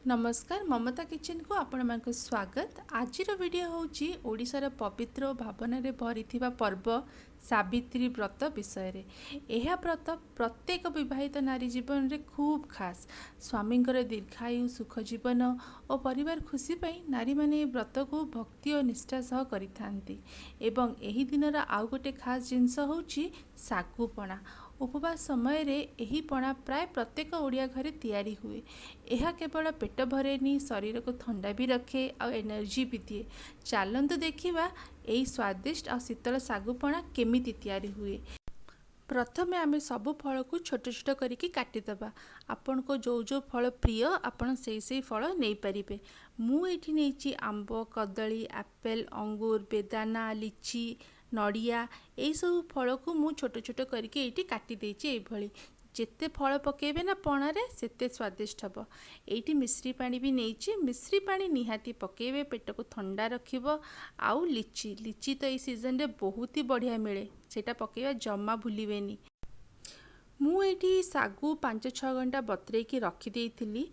नमस्कार ममता किचन को आपण मानक स्वागत। आज वीडियो होची ओडिशार पवित्र और भावना रे भरी पर्व सावित्री व्रत विषय रे। यह व्रत प्रत्येक विवाहित नारी जीवन रे खूब खास। स्वामी दीर्घायु सुख जीवन और परिवार खुशी पाई नारी माने व्रत को भक्ति और निष्ठा सह करिथांती। एवं एही दिनर आउ गोटे खास जिनस होची सागु पणा। उपवास समय रे एही पणा प्राय प्रत्येक ओडिया घरे तैयारी हुए। यह केवल पेट भरेनी शरीर को ठंडा भी रखे और एनर्जी भी दिए। चलतु देखा यही स्वादिष्ट और शीतल सागुपणा केमिति तैयारी हुए। प्रथमे आमे सबु फल को छोट छोट करिकी काटिदबा। आपन को जो जो फल प्रिय आपन से फल नहीं पारिबे। मु एठी नेछि आंब कदली एप्पल अंगूर बेदाना लिची नड़िया यही सब फल को मु छोट छोट करके ये काटी देछि। एभली जेते फल पकेबे ना पणारे सेते स्वादिष्ट हबो। एठी मिश्री पानी भी नेछि। मिश्री पानी निहाती पकेबे पेट को ठंडा रखिबो। आउ लिची लिची तो ये सीजन रे बहुत ही बढ़िया मिले सेटा पकेबा जम्मा भूलिबेनी। मु एठी सागु 5-6 घंटा बतरे की रखी देइथिली।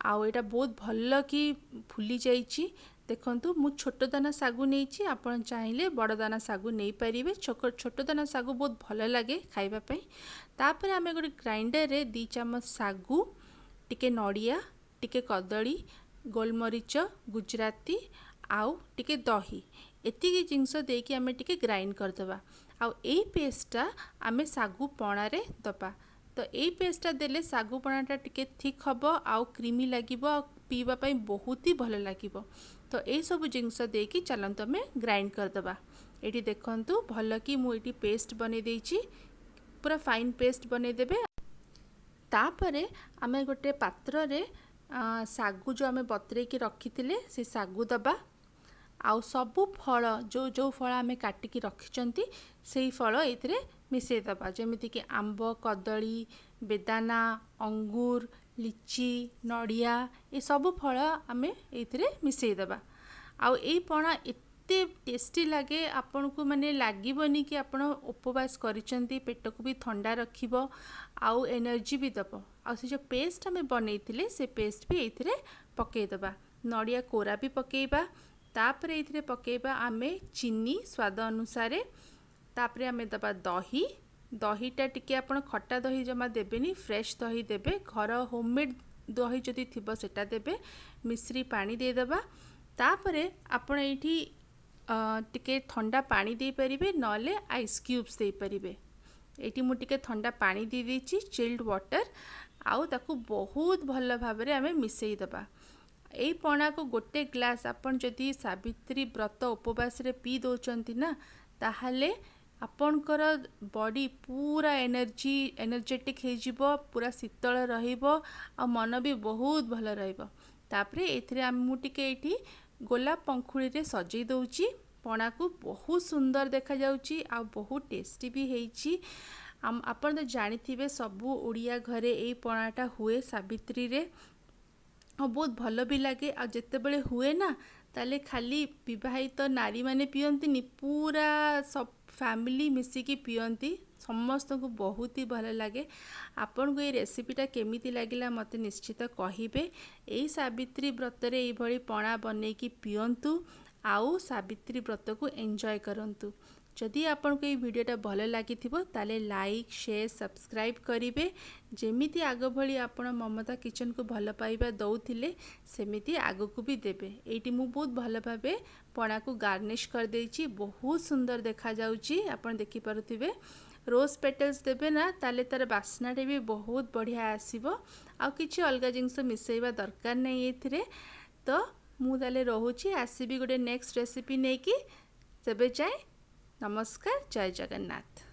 आउ एटा बहुत भल कि फुली जाइछि। देखंतु मु छोट दाना सागु नेछि। आपण चाहिले बड़ दाना सागु नहीं पारिबे। छोट दाना सागु बहुत भल लागे खाइबा पई। तापर आमे गोटे ग्राइंडर रे 2 चम्मच सागु टिके नड़िया टिके कदली गोलमरीच गुजराती आउ टिके दही एतिकी जिनस देकी आमे टिके ग्राइंड करदबा। आउ एई पेस्टटा आमे सागु पणा रे दबा। तो यही पेस्टटा देले सागु पणाटा टिके थिक हबो आउ क्रीमी लागिबो। पीवा पाई बहुत ही भल लागिबो। तो यही सब जिनस देकी चलंत आमे ग्राइंड करदबा। एटी देखंतु भल कि मु एटी पेस्ट बने देछि। पूरा फाइन पेस्ट बने देबे। तापरे आमे गोटे पात्र रे सागु जो आमे बतरे की रखिथिले से सागु दबा। आउ सबु फल जो जो फल आमे काटिकी रखिचंती सेही फल एथिरे मिसई दबा। जेमिति कि आंब कदली बेदाना अंगूर लिची नड़िया ये सबु फल आमे एथिरे मिसई दबा। आउ एई पणा एते टेस्टी लागे आपन को माने लागिबनी कि आपण उपवास करिसंती। पेट को भी ठंडा रखिबो आउ एनर्जी भी दबो। आउ से जो पेस्ट आमे बनैथिले से पेस्ट भी एथिरे पकेई दबा। नड़िया कोरा भी पकेइबा। तापरे एथिरे पकेइबा आमे चीनी स्वाद अनुसार। तापरे आमे दबा दही। दहीटा टिके आपण खट्टा दही जमा देबेनी फ्रेश दही देबे। घर होममेड दही जदि थिबो सेटा देबे। मिश्री पानी दे दबा। तापरे आपण एठी टिके ठंडा पानी दे परिबे नले आइस क्यूब्स दे परिबे। एठी मु टिके ठंडा पानी दे देछि चिल्ड वाटर। आउ ताकू बहुत भल भाबरे आमे मिसई दबा। एई पणा को गोटे ग्लास आपण जदि सावित्री व्रत उपवास रे पी दोचंती ना ताहाले आपणकर बॉडी पूरा एनर्जेटिक हो जिवो। पूरा शीतल रहिबो आ मन भी बहुत भल रहिबो। तापरे एथिरे आमु टिके एठी गोलाप पंखुड़ी रे सजई दउची। पणा को बहुत सुंदर देखा जाउची आ बहुत टेस्टी भी हेइची। आपण तो जानिथिबे सबु ओडिया घरे एई पणाटा हुए सावित्री रे और बहुत भल भी लगे। आ जेते बेले हुए ना ताले खाली विवाहित नारी माने पियंती पूरा सब फैमिली मिसिकी पियंती। समस्त को बहुत ही भल लगे। आपन को ये रेसिपीटा केमिति लागिला मते निश्चित कहिबे। एई सावित्री व्रत रे एई भली पणा बनै की पियंतु आउ सावित्री व्रत को एंजॉय करंतु। जदि आपन को ये वीडियोटा भल लगी ताले लाइक शेयर सब्सक्राइब करिवे। जेमिति आग भली आपण ममता किचन को भल पाइबा दउथिले सेमिति आगो को भी देबे। एटी मु बहुत भल भाबे पणा को गार्निश कर देछि। बहुत सुंदर देखा जाउची। आपण देखि पारुथिबे रोज पेटल्स देबे ना ताले तार बास्ना रे भी बहुत बढ़िया आसीबो। आ किछि अलगा जिंस मिसैबा दरकार नै एथिरे। तो मु ताले रहूची आसीबी गोटे नेक्स्ट रेसिपी नेकी। तबे जाय नमस्कार जय जगन्नाथ।